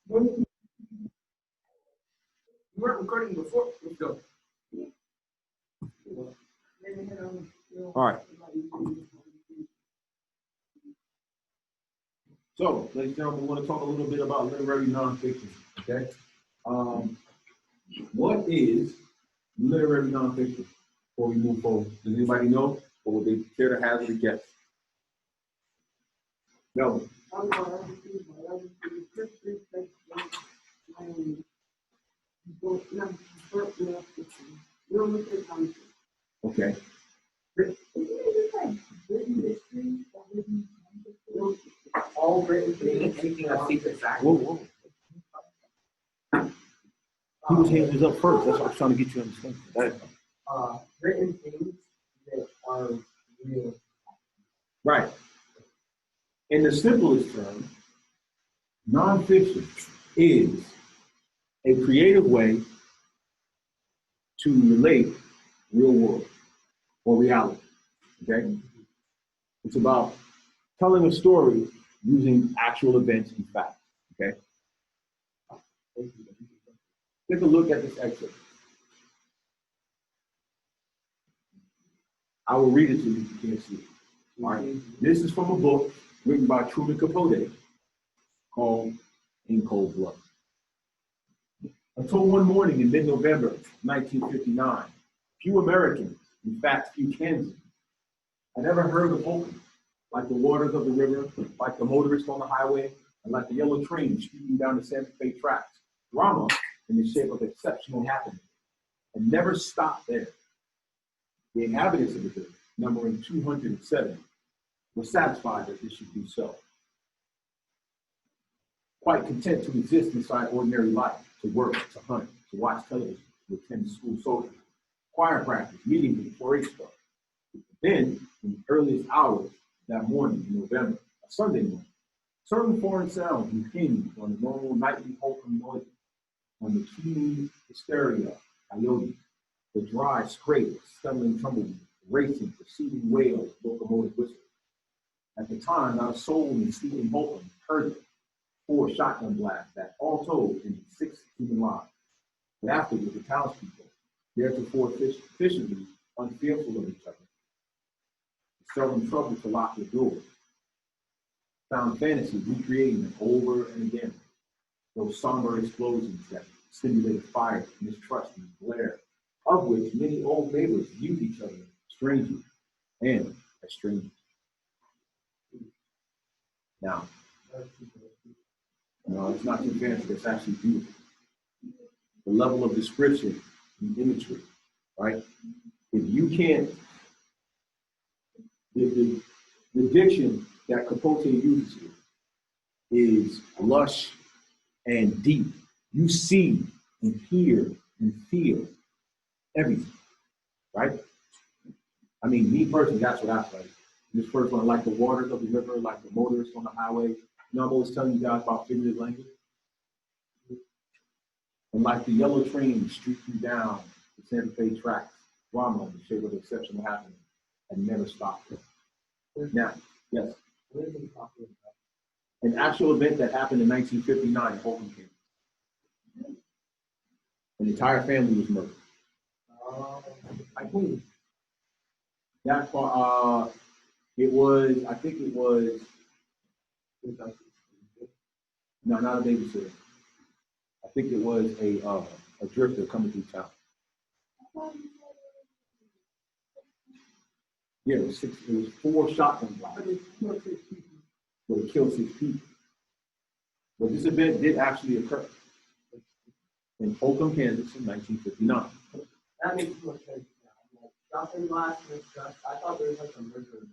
You weren't recording before. Let's go. All right. So, ladies and gentlemen, we want to talk a little bit about literary nonfiction. Okay. What is literary nonfiction? Before we move forward, does anybody know, or would they care to hazard a guess? No. Okay. All written things, anything that's secret fact. Whoa. Whose hand was up first? That's what I was trying to get you to understand. Written things that are real. Right. In the simplest term, nonfiction is a creative way to relate real world or reality. Okay? It's about telling a story using actual events and facts. Okay? Take a look at this excerpt. I will read it to you if you can't see it. All right. This is from a book written by Truman Capote called In Cold Blood. Until one morning in mid-November 1959, few Americans, in fact few Kansans, had ever heard of Oakland, like the waters of the river, like the motorists on the highway, and like the yellow train speeding down the Santa Fe tracks. Drama in the shape of exceptional happening, and never stopped there. The inhabitants of the village, numbering 270, were satisfied that this should be so. Quite content to exist inside ordinary life, to work, to hunt, to watch television, to attend school soldiers, choir practice, meetings with the 4-H club. Then, in the earliest hours that morning in November, a Sunday morning, certain foreign sounds impinged on the normal nightly Holcomb noises, on the keen hysteria, coyotes, the dry scrape, stumbling tumbleweed, racing, proceeding wail, locomotive whistle. At the time, not a soul in sleeping Holcomb heard them. 4 shotgun blasts that, all told, ended 6 human lives. But afterwards, the townspeople, theretofore efficiently unfearful of each other, seldom troubled to lock their doors, found fantasy recreating them over and again. Those somber explosions that stimulated fire, mistrust, and glare, of which many old neighbors viewed each other strangely and as strangers. Now, no, it's not too fancy, it's actually beautiful. The level of description and imagery, right? If you can't, the diction that Capote uses here is lush and deep. You see and hear and feel everything, right? I mean, me personally, that's what I study. This first one, like the waters of the river, like the motorists on the highway. You know, I'm always telling you guys about figurative language. And like the yellow train streaking down the Santa Fe tracks, drama in the shape of exceptional happening, and never stopped. Now, yes. An actual event that happened in 1959 in Holcomb, Kansas. An entire family was murdered. I think that part, it was, I think it was, no, not a babysitter. I think it was a drifter coming through town. Yeah, it was 4 shotgun blasts. But it killed 6 people. But this event did actually occur in Holcomb, Kansas in 1959. That makes more sense now. Like, shotgun blast, mistrust. I thought there was like a murder in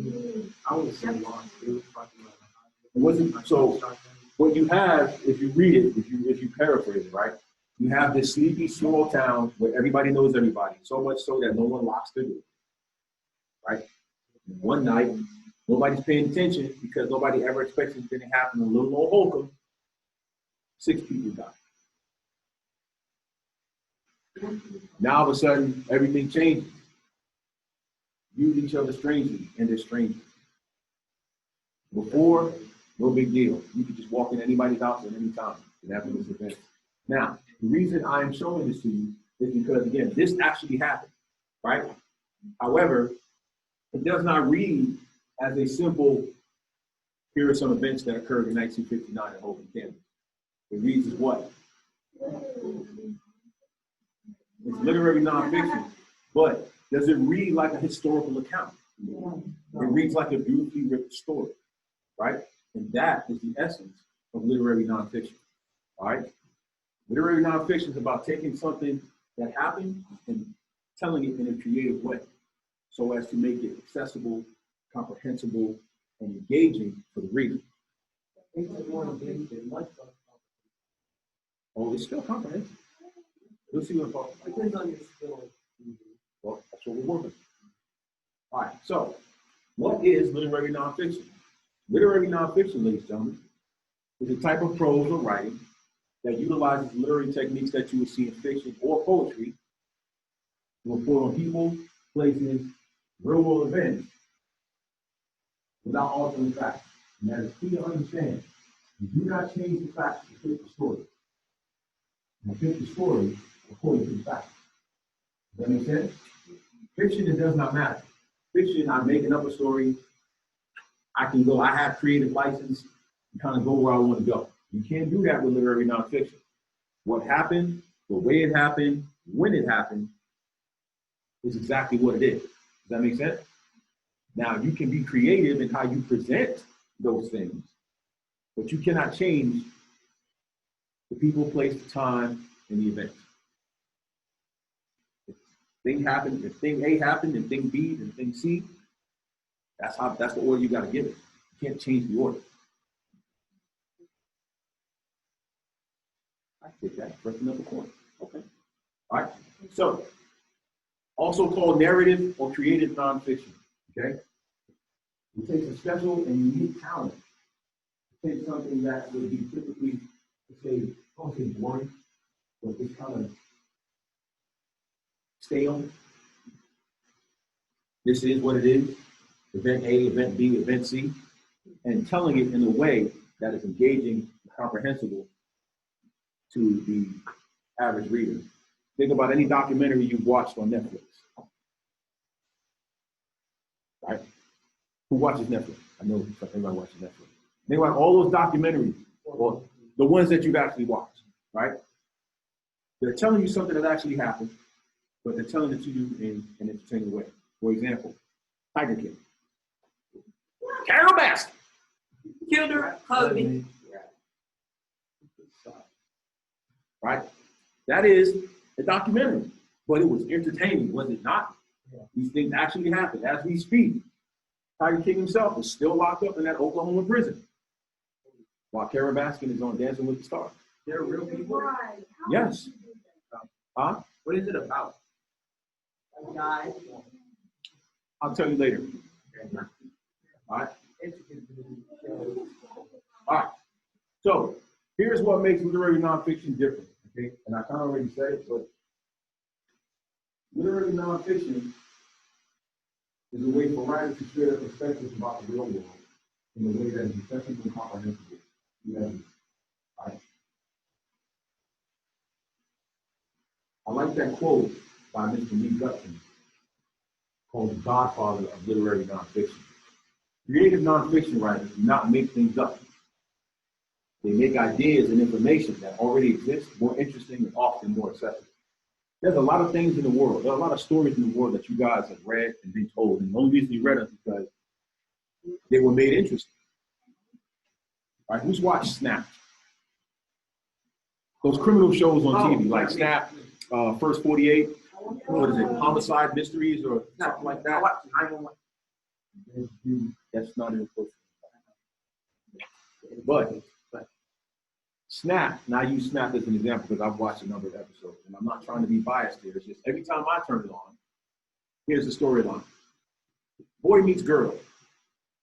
the I was so lost. It was fucking like it wasn't so. What you have, if you read it, if you paraphrase it, right? You have this sleepy small town where everybody knows everybody, so much so that no one locks their door, right? And one night, nobody's paying attention because nobody ever expects anything to happen in little old Holcomb. 6 people died. Now all of a sudden, everything changes. Viewed each other strangely, and they're strangers. Before, No big deal. You can just walk in anybody's house at any time and have this event. Now, the reason I'm showing this to you is because, again, this actually happened, right? However, it does not read as a simple, here are some events that occurred in 1959 at Hope, Kansas. It reads as what? It's literary nonfiction, but does it read like a historical account? It reads like a beautifully written story, right? And that is the essence of literary nonfiction, all right? Literary nonfiction is about taking something that happened and telling it in a creative way so as to make it accessible, comprehensible, and engaging for the reader. Oh, it's still comprehensive. You'll see what I'm talking about. Depends on your skill. Well, that's what we're working with. All right, so what is literary nonfiction? Literary nonfiction, ladies and gentlemen, is a type of prose or writing that utilizes literary techniques that you would see in fiction or poetry to report on people, places, real-world events without altering facts. And that is key to understand. You do not change the facts to fit the story. You fit the story according to the facts. Does that make sense? Fiction, it does not matter. Fiction, I'm making up a story. I can go, I have creative license and kind of go where I want to go. You can't do that with literary nonfiction. What happened, the way it happened, when it happened, is exactly what it is. Does that make sense? Now, you can be creative in how you present those things, but you cannot change the people, place, the time, and the event. If thing happened, if thing A happened, and thing B, and thing C, that's the order you got to give it. You can't change the order. I get that. Breaking up a coin. Okay. All right. So, also called narrative or creative nonfiction. Okay. It takes a special and unique talent to take something that would be typically, let's say, I don't say boring, but it's kind of stale. This is what it is. Event A, event B, event C, and telling it in a way that is engaging and comprehensible to the average reader. Think about any documentary you've watched on Netflix. Right? Who watches Netflix? I know everybody watches Netflix. Think about all those documentaries, or the ones that you've actually watched, right? They're telling you something that actually happened, but they're telling it to you in an entertaining way. For example, Tiger King. Carol Baskin Killed her husband. Right? That is a documentary, but it was entertaining, was it not? Yeah. These things actually happened. As we speak, Tiger King himself is still locked up in that Oklahoma prison, while Carol Baskin is on Dancing with the Stars. They're real people. Yes. Huh? What is it about? A guy. I'll tell you later. All right. All right. So here's what makes literary nonfiction different. Okay, and I kind of already said it, but literary nonfiction is a way for writers to share their perspectives about the real world in a way that is accessible and comprehensible. All right. I like that quote by Mr. Lee Gutson, called the godfather of literary nonfiction. Creative nonfiction writers do not make things up. They make ideas and information that already exist more interesting and often more accessible. There's a lot of things in the world. There are a lot of stories in the world that you guys have read and been told. And the only reason you read them is because they were made interesting. All right, who's watched Snap? Those criminal shows on TV, like Snap, First 48, what is it, Homicide Mysteries or something like that? That's not in the book. But Snap, now I use Snap as an example because I've watched a number of episodes, and I'm not trying to be biased here. It's just every time I turn it on, here's the storyline. Boy meets girl.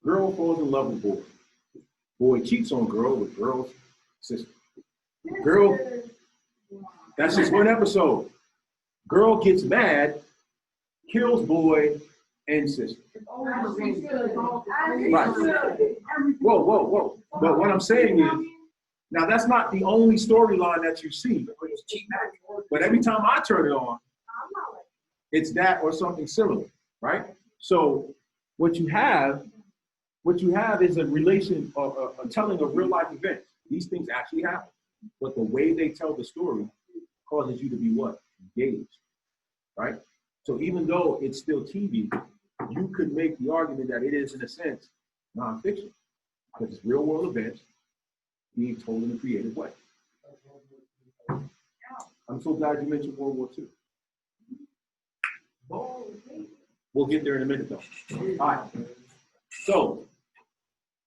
Girl falls in love with boy. Boy cheats on girl with girl's sister. Girl, that's just one episode. Girl gets mad, kills boy, and system. Right. Whoa. But what I'm saying is, now that's not the only storyline that you see. But every time I turn it on, it's that or something similar, right? So what you have is a relation, a telling of real life events. These things actually happen. But the way they tell the story causes you to be what? Engaged, right? So even though it's still TV, you could make the argument that it is, in a sense, nonfiction, because it's real world events being told in a creative way. I'm so glad you mentioned World War II. We'll get there in a minute, though. All right. So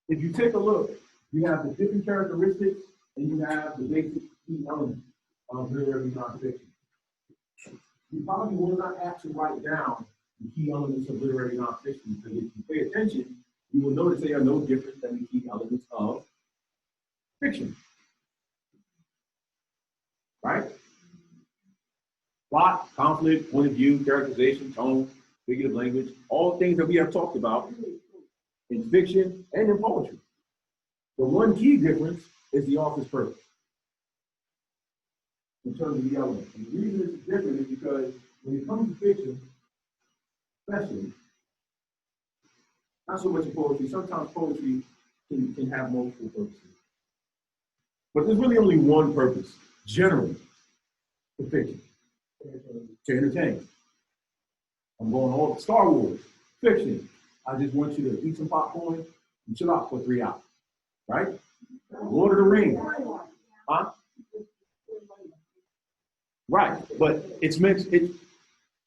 if you take a look, you have the different characteristics and you have the basic key elements of literary nonfiction. You probably will not actually write down the key elements of literary nonfiction, because if you pay attention, you will notice they are no different than the key elements of fiction. Right? Plot, conflict, point of view, characterization, tone, figurative language, all things that we have talked about in fiction and in poetry. The one key difference is the author's purpose in terms of the elements. And the reason it's different is because when it comes to fiction, especially, not so much in poetry, sometimes poetry can have multiple purposes. But there's really only one purpose, generally, for fiction: to entertain. I'm going all Star Wars, fiction. I just want you to eat some popcorn and chill out for 3 hours, right? Lord of the Rings, huh? Right, but it's meant,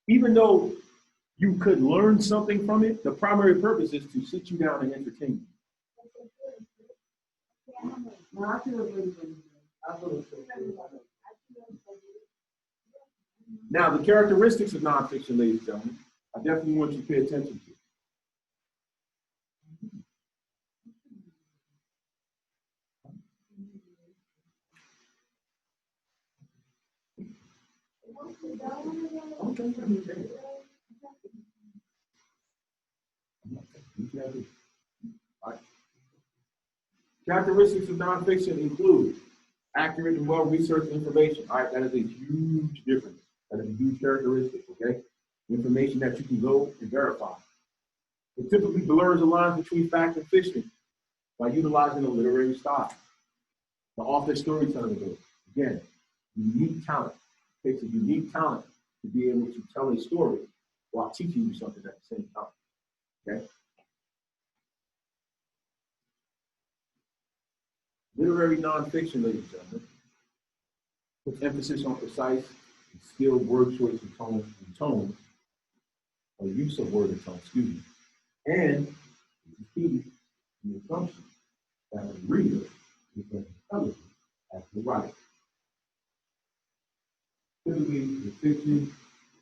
even though you could learn something from it, the primary purpose is to sit you down and entertain you. Now, the characteristics of nonfiction, ladies and gentlemen, I definitely want you to pay attention to. Right. Characteristics of nonfiction include accurate and well-researched information. All right, that is a huge difference. That is a huge characteristic, okay? Information that you can go and verify. It typically blurs the lines between fact and fiction by utilizing a literary style. The author's storytelling ability. Again, unique talent. It takes a unique talent to be able to tell a story while teaching you something at the same time, okay? Literary nonfiction, ladies and gentlemen, puts emphasis on precise and skilled word choice and tone, or use of word and tone, excuse me. And it's key to the assumption that a reader is as intelligent as the writer. Typically, in fiction,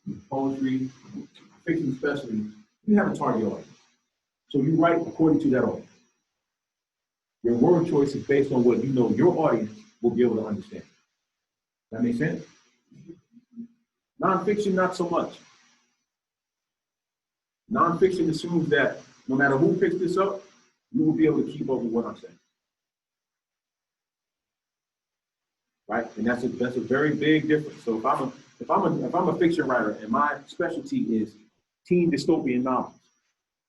in poetry, fiction especially, you have a target audience. So you write according to that audience. Your word choice is based on what you know your audience will be able to understand. That make sense? Nonfiction, not so much. Nonfiction assumes that no matter who picks this up, you will be able to keep up with what I'm saying. Right? And that's a very big difference. So if I'm a fiction writer and my specialty is teen dystopian novels,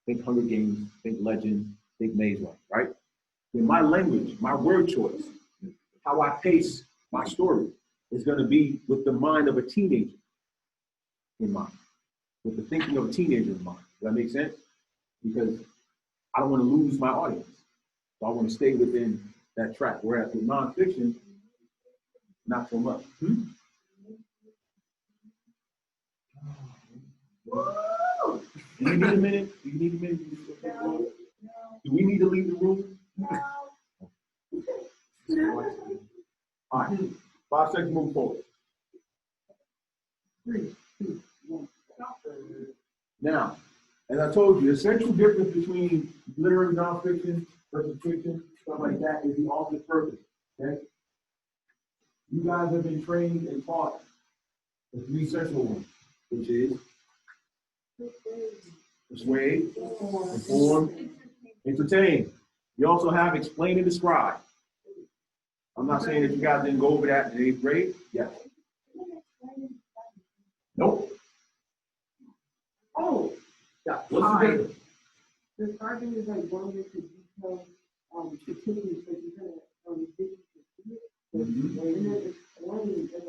think Hunger Games, think Legend, think Maze Runner, right? Then my language, my word choice, how I pace my story is going to be with the mind of a teenager in mind, with the thinking of a teenager in mind. Does that make sense? Because I don't want to lose my audience. So I want to stay within that track. Whereas with nonfiction, not so much. Do you need a minute? Do you need a minute? Do we need to leave the room? All right. 5 seconds, move forward. 3, 2, 1. Now, as I told you, the essential difference between literary nonfiction versus fiction, stuff like that, is the author's purpose. Okay? You guys have been trained and taught the 3 central ones, which is persuade, inform, entertain. You also have explain and describe. I'm not saying that you guys didn't go over that in the 8th grade. Yes. Nope. Oh, Yeah. What's the difference? the sergeant is like going into detail, statistics, but you're gonna, dig into it. And then explaining is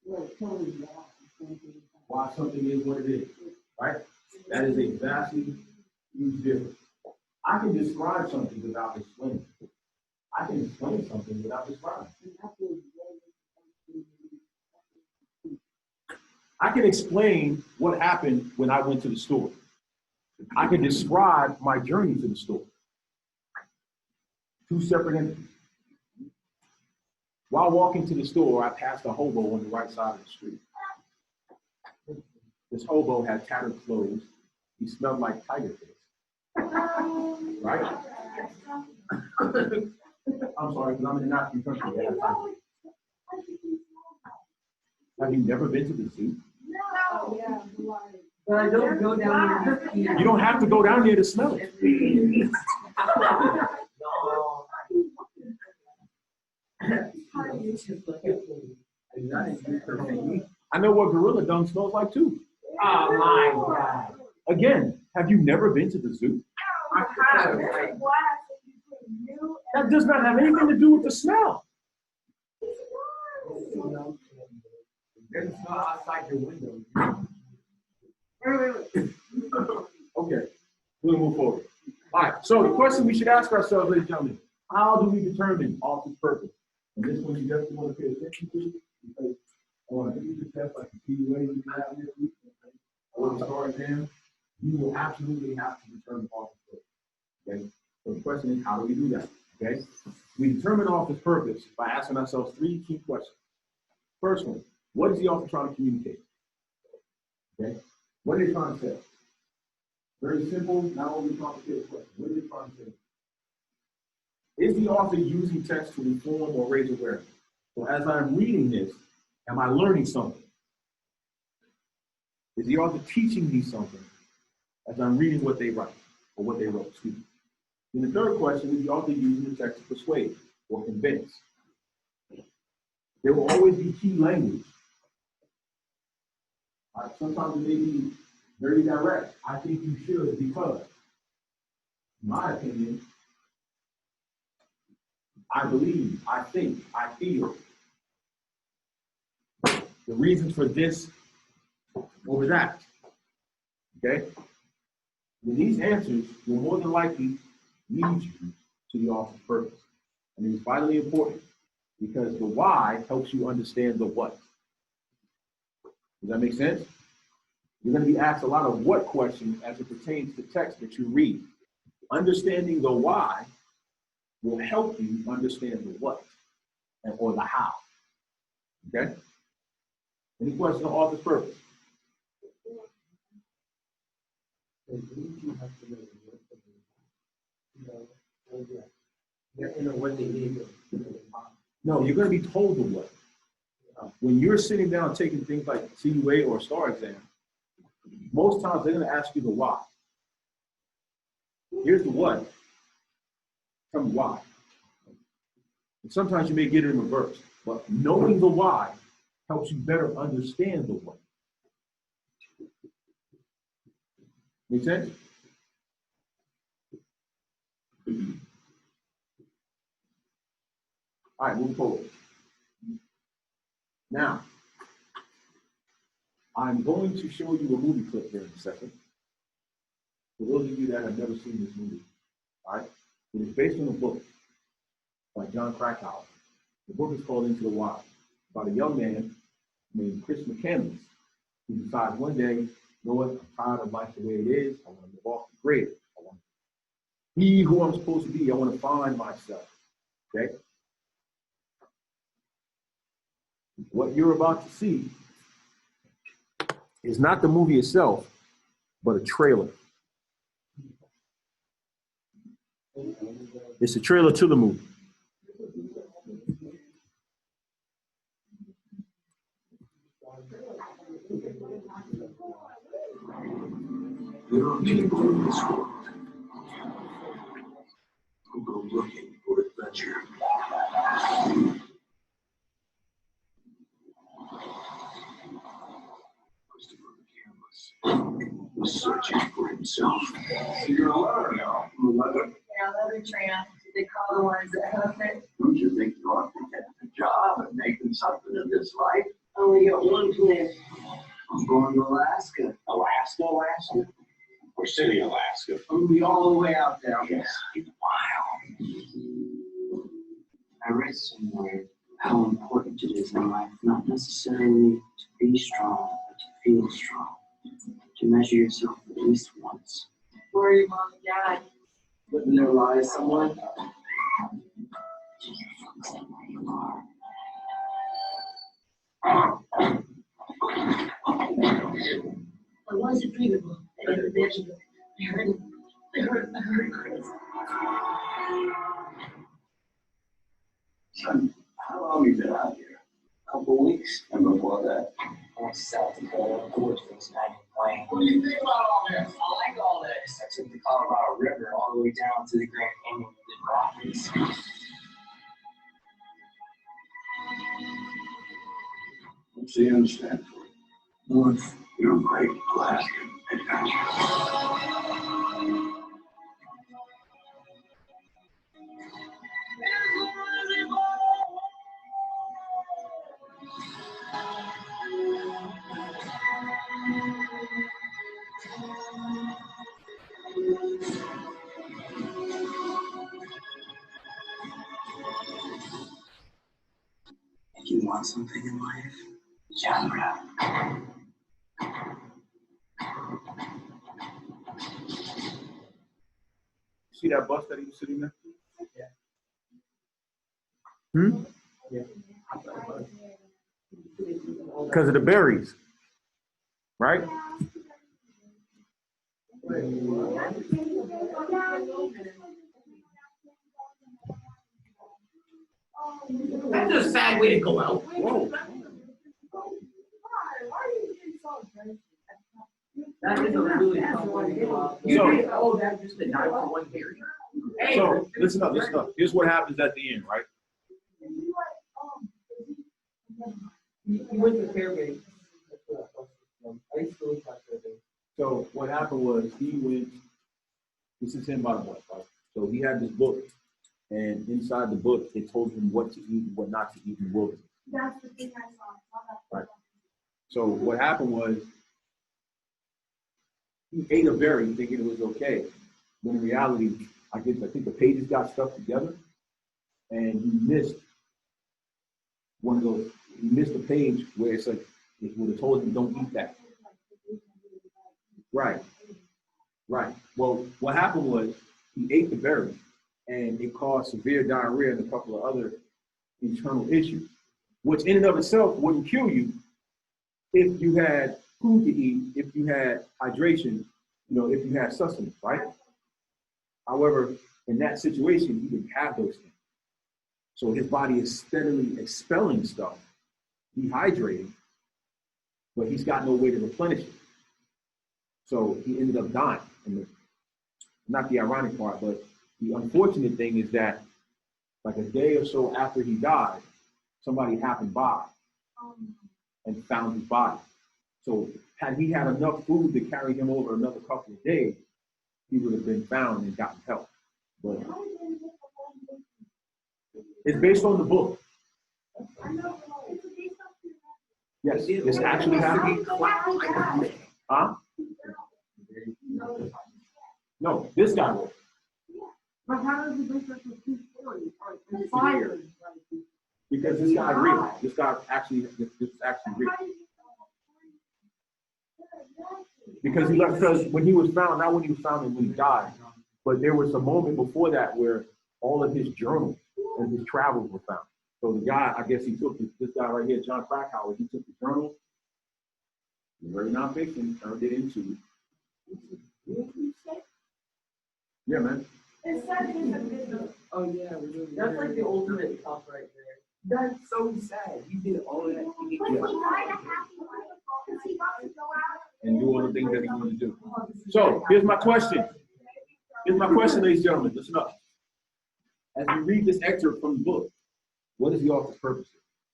like telling you Why something is what it is, right? That is a vastly huge difference. I can describe something without explaining. I can explain something without describing. I can explain what happened when I went to the store. I can describe my journey to the store. Two separate entities. While walking to the store, I passed a hobo on the right side of the street. This hobo had tattered clothes. He smelled like tiger piss. Right? I'm sorry, because I'm in an African country. That has tiger piss. Have you never been to the zoo? no. But I don't go down there. You don't have to go down there to smell it. I know what gorilla dung smells like too. Oh my God. Again, have you never been to the zoo? I have. That does not have anything to do with the smell. There's a smell outside your window. Okay, we'll move forward. All right, so the question we should ask ourselves, ladies and gentlemen, how do we determine office purpose? And this one you definitely want to pay attention to, because on an easy test like the PUA you have this week, or the STAR exam, you will absolutely have to determine office purpose. Okay, so the question is, how do we do that? Okay, we determine office purpose by asking ourselves 3 key questions. First one, what is the author trying to communicate? Okay, what are they trying to say? Very simple, not only complicated question. What are they trying to say? Is the author using text to inform or raise awareness? So as I'm reading this, am I learning something? Is the author teaching me something as I'm reading what they write, or what they wrote, excuse me? And the third question is the author using the text to persuade or convince? There will always be key language. Sometimes it may be very direct. I think you should because, in my opinion, I believe, I think, I feel. The reasons for this over that. Okay? And these answers will more than likely lead you to the author's purpose. And it's vitally important because the why helps you understand the what. Does that make sense? You're going to be asked a lot of what questions as it pertains to text that you read. Understanding the why will help you understand the what or the how. Okay? Any questions on author's purpose? No, you're going to be told the what. When you're sitting down taking things like CUA or STAR exam, most times they're going to ask you the why. Here's the what. Tell me why. And sometimes you may get it in reverse, but knowing the why helps you better understand the what. Make sense? All right, move forward. Now, I'm going to show you a movie clip here in a second. For those of you that have never seen this movie, all right? It is based on a book by John Krakauer. The book is called Into the Wild, about a young man named Chris McCandless who decides one day, you know what, I'm tired of life the way it is. I want to live off the grid. I want to be who I'm supposed to be. I want to find myself, okay? What you're about to see is not the movie itself, but a trailer. It's a trailer to the movie. searching for this world. Who go looking for adventure. Christopher McCandless was searching for himself. You're alone now. 11. Yeah, leather tramp. They call the ones that hoof it. Don't you think you ought to get a job and making something of this life? Only got one plan. I'm going to Alaska. Alaska? Or City, Alaska? I'm gonna be all the way out there. Yes, it's wild. I read somewhere how important it is in life not necessarily to be strong, but to feel strong. To measure yourself at least once. Where are your mom and dad? Living their lives somewhere. Do you focus on where you are? I wasn't dreaming. I didn't imagine it. I heard Chris. Son, how long have you been out here? A couple weeks. And before that? I went to South Dakota, gorgeous night plane. What do you think about all this? I like all this. I took the Colorado River all the way down to the Grand Canyon of the Rockies. What's the N stand for? North. Your great Alaskan adventure. If you want something in life, genre. See that bus that he was sitting there? Yeah. Hmm? Yeah. Because of the berries, right? That's a sad way to go out. Whoa. That is a really tough way to go out. You think, oh, that's just a 9-for-1 berry. Hey, So listen up. Here's what happens at the end, right? He went to Fairbanks. That's where that bus was from. I used to live by Fairbanks. So what happened was he went, this is him by the book, right? So he had this book, and inside the book, it told him what to eat and what not to eat in the wilderness. That's the thing I saw. Right. So what happened was he ate a berry thinking it was okay. When in reality, I think the pages got stuck together, and he missed one of those. He missed a page where it's like it would have told him don't eat that. Right. Right. Well, what happened was he ate the berry, and it caused severe diarrhea and a couple of other internal issues, which in and of itself wouldn't kill you if you had food to eat, if you had hydration, if you had sustenance, right? However, in that situation, he didn't have those things. So his body is steadily expelling stuff, dehydrating, but he's got no way to replenish it. So he ended up dying. And not the ironic part, but the unfortunate thing is that like a day or so after he died, somebody happened by and found his body. So had he had enough food to carry him over another couple of days, he would have been found and gotten help. But it's based on the book. Yes, this actually happened. Huh? No, this guy was. But how does it make us a true story? Or inspired? Because this guy real. This actually real. Because when he was found, not when he was found and when he died, but there was a moment before that where all of his journals and his travels were found. So the guy, I guess he took this guy right here, John Krakauer, he took the journal, very nonfiction, turned it into. Yeah, man. Oh, yeah. We're doing That's like the ultimate tough right there. That's so sad. You did all of that. But he died a happy life because he got to go out and do all the things that he's going to do. So here's my question. Here's my question, ladies and gentlemen. Listen up. As we read this excerpt from the book, what is the author's purpose?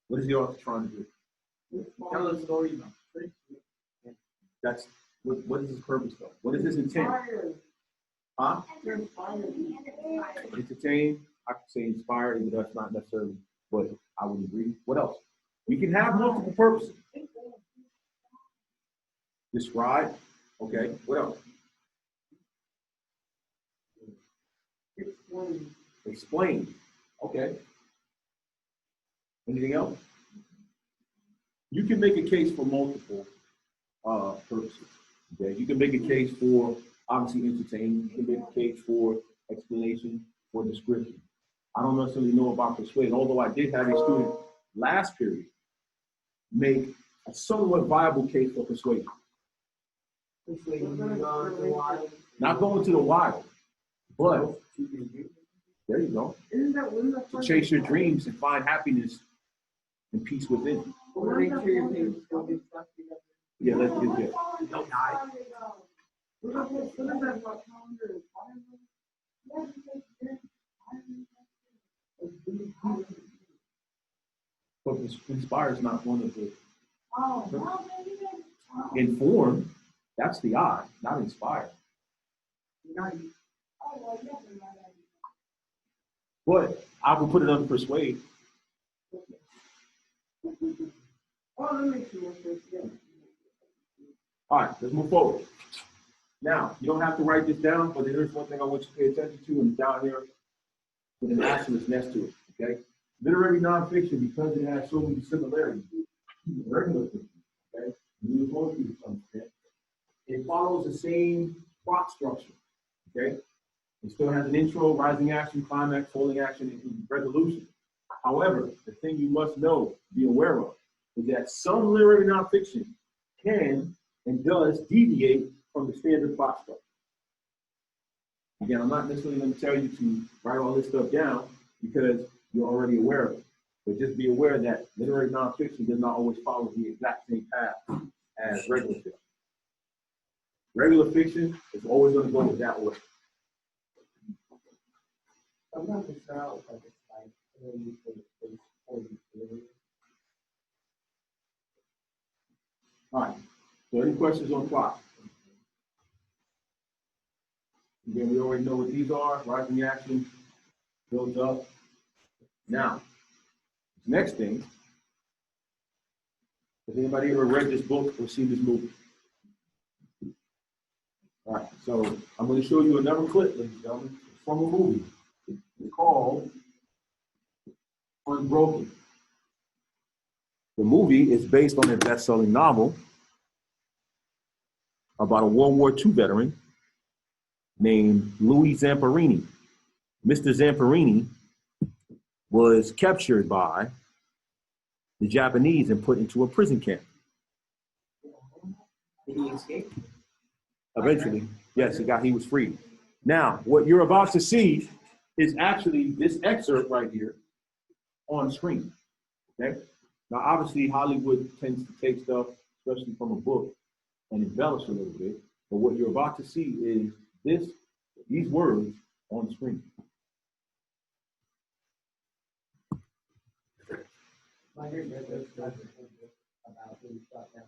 What is the author trying to do? Tell a story about. That's what is his purpose though? What is his intent? Huh? Entertain. I could say inspire, but that's not necessarily what I would agree. What else? We can have multiple purposes. Describe. Okay. What else? Explain. Okay. Anything else? You can make a case for multiple purposes. Okay. You can make a case for obviously entertaining. You can make a case for explanation, for description. I don't necessarily know about persuade, although I did have a student last period make a somewhat viable case for persuasion. Not going to the wild, but there you go. To chase your dreams and find happiness and peace within. Yeah, let's get there. Don't die. But inspire is not one of the. Inform, that's the I, not inspire. But I will put it under persuade. All right, let's move forward. Now, you don't have to write this down, but there's one thing I want you to pay attention to, and it's down here with an asterisk next to it, okay? Literary nonfiction, because it has so many similarities to regular fiction, okay? It follows the same plot structure, okay? It still has an intro, rising action, climax, falling action, and resolution. However, the thing you must know, be aware of, is that some literary nonfiction can and does deviate from the standard plot structure. Again, I'm not necessarily going to tell you to write all this stuff down because you're already aware of it. But just be aware that literary nonfiction does not always follow the exact same path as regular fiction. Regular fiction is always going to go that way. Sometimes it's not like it's like All right. So any questions on plot? Again, we already know what these are. Rising action, builds up. Now, next thing, has anybody ever read this book or seen this movie? All right, so I'm going to show you another clip, ladies and gentlemen, from a movie. It's called Unbroken. The movie is based on a best-selling novel about a World War II veteran named Louis Zamperini. Mr. Zamperini was captured by the Japanese and put into a prison camp. Did he escape? Eventually, yes, he was freed. Now, what you're about to see is actually this excerpt right here on screen. Okay? Now, obviously, Hollywood tends to take stuff, especially from a book, and embellish a little bit. But what you're about to see is these words on screen. My head goes about being shot down.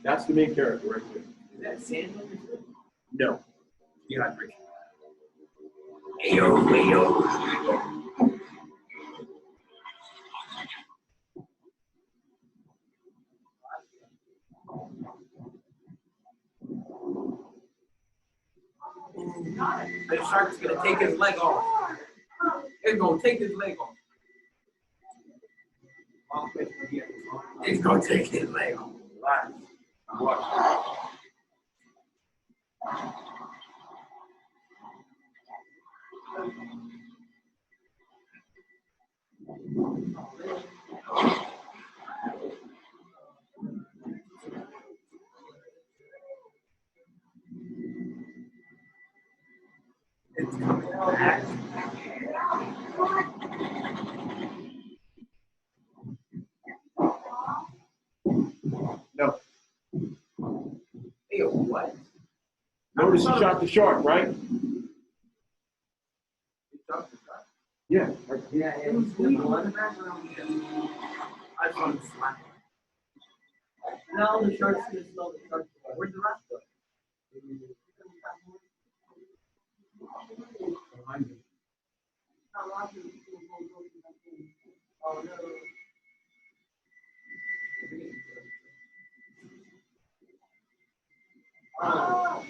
That's the main character right there. Is that Sandler? No. Dehydration. Ayo, ayo. The shark's gonna take his leg off. It's gonna take his leg off. It's gonna take his leg off. Relax. Watch. Notice he shot the shark, right? Yeah. Right. Yeah, and he's the one. I saw him slap. Now the shark's gonna smell the shark. Where's the rest of it? Oh no. Oh,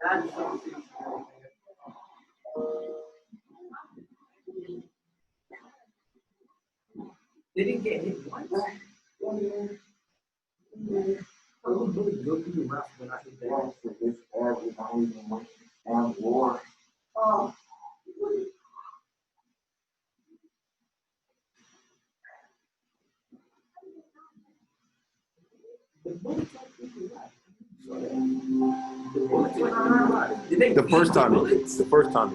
that's something. They didn't get hit once. I was really go through the rest when I did that. War. Oh. The bullets went on our lives. Did they The beat first time. bullets? The first time.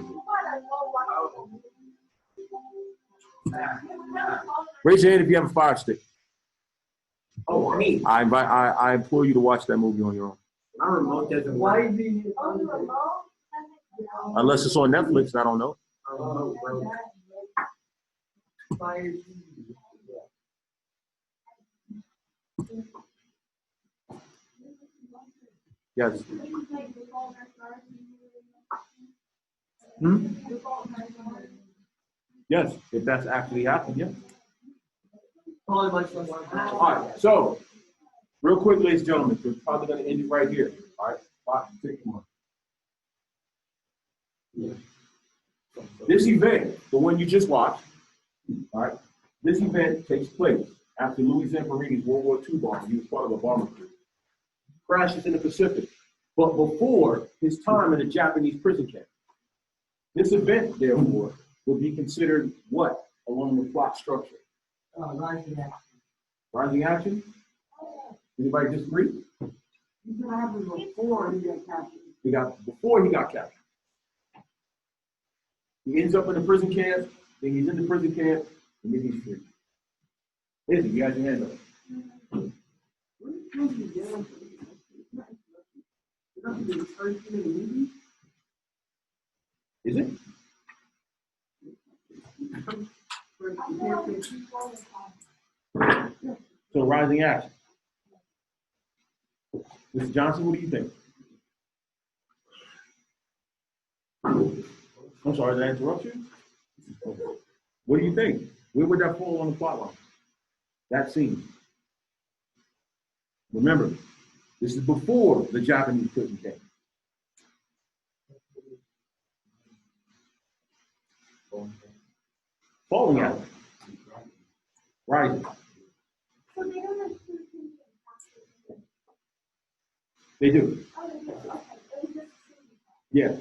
Raise your hand if you have a fire stick. Oh, I mean, I implore you to watch that movie on your own. my remote doesn't Why work. do you? Unless it's on Netflix, I don't know. My remote broke. Fire. Yes. Hmm? Yes, if that's actually happened, yeah. Probably much less. All right, so real quick, ladies and gentlemen, we're probably going to end it right here. All right, 5, 6 more. This event, the one you just watched, all right, this event takes place after Louis Zamperini's World War II bomb. He was part of a bomber crew. Crashes in the Pacific, but before his time in a Japanese prison camp. This event, therefore, will be considered what along the plot structure? Rising action. Rising action? Anybody disagree? You can happen before he got captured. Before he got captured. He ends up in the prison camp, then he's in the prison camp, and then he's free. Izzy, you got your hand up. Is it? So rising action. Mr. Johnson, what do you think? I'm sorry, did I interrupt you? What do you think? Where would that fall on the plot line? That scene. Remember, this is before the Japanese prison came. Falling out. Rising. They do. Yeah.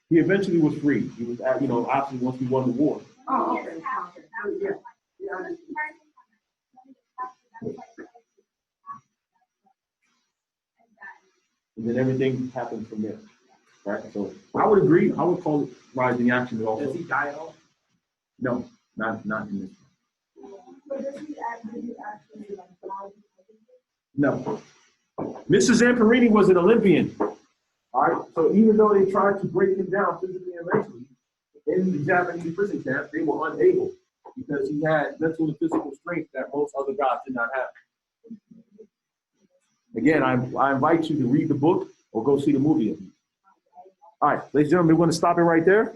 He eventually was free. He was, obviously once we won the war. Oh, okay. Yeah. And then everything happened from there. Right? So I would agree. I would call it rising action also. Does he die at all? No, not in this. No. Mrs. Zamperini was an Olympian. All right. So even though they tried to break him down physically and mentally in the Japanese prison camp, they were unable because he had mental and physical strength that most other guys did not have. Again, I invite you to read the book or go see the movie. All right, ladies and gentlemen, we're going to stop it right there.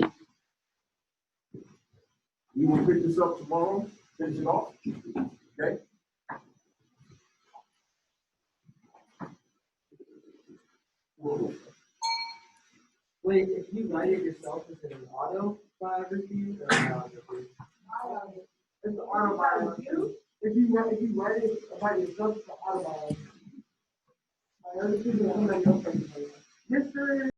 We will pick this up tomorrow, finish it off. Okay? Wait, if you write it yourself, is it an autobiography or an autobiography? It's an autobiography. If you write it about yourself, it's an autobiography. My other people, I'm not your person. Mr.